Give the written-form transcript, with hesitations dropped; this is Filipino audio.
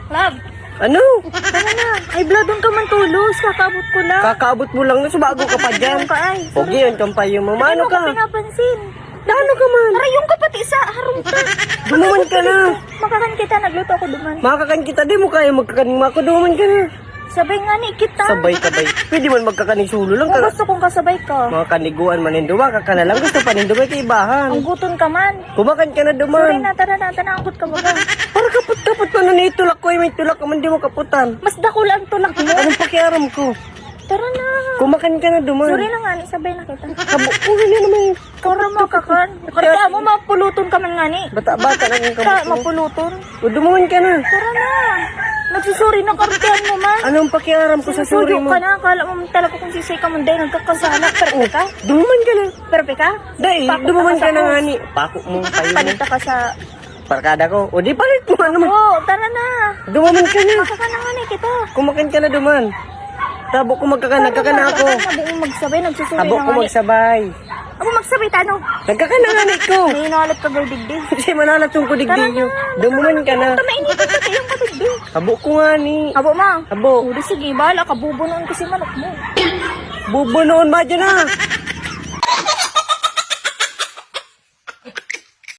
Love, Ano? tara na. Ay, bloodon ka man tulos. Kakaabot ko lang. Kakaabot mo lang, subago ka pa dyan. Yung ka ay. Pogi yun, kampayo mo. Mano Ano ka? ka pinapansin? Ano ka man? Tara, yung kapati sa harong ka. Dumaman ka na. Makakan kita, nagluto ako duman. Makakakan kita, di mo kaya magkakaning ako. Dumaman ka na. Sabay nga ni kita. Sabay. Pwede man magkakaning sulo lang. Kung gusto kong kasabay ka. Mga kaniguan maninduwa, kakana lang. Gusto pa ninduwa kay ibahan. Ang guton ka man. Kumakan ka na Sorry duman. na, tara na, tanangkot ka baga. Para kaput-kaput pa na itulak ko. May tulak ka man, di mo kaputan. Mas dako lang tulak mo. Anong pakiaram ko? Tara na. Kumakan ka na duman. Sorry na nga ni, sabay na kita. Kabo ko na naman. Kara mo kakan. Kaya mo mapuluton ka man nga ni. Bata-bata lang yung Ka, kamot mo. mapuluton. O dumaman ka na. Tara na. Nagsusuri na kartiyan mo man. Anong pakiaram ko sa suri Sinusuyo mo? ka na. Akala mo talaga kung sisay ka mo dahil nagkakasala. Perpe ka? Dumaman ka na. Perpe ka? Dahil, Pakot dumaman ka ka sa na host. nga ni. Pako mo, tayo mo. Palita ka sa... Parkada ko. O di palit mo. Ano man. Oo, tara na. Dumaman ka na. Maka ka na nga ni kita. Kumakan ka na duman. Tabo ko nagkakana ako. Nabuong magsabay, nagsusuri Tabo na ko nga ni. magsabay. Ako magsabay, tano. Nagkakana nga ni ko. May inalat ka gay digdig. Kasi manalat yung kudigdig nyo. Dumaman ka na. Tamainitin ka tayo yung katigdig. Tabo ko nga ni. Abo ma. Tabo. Udi sige, bahala ka. Bubunuan kasi manok mo. Bubo noon ba dyan na?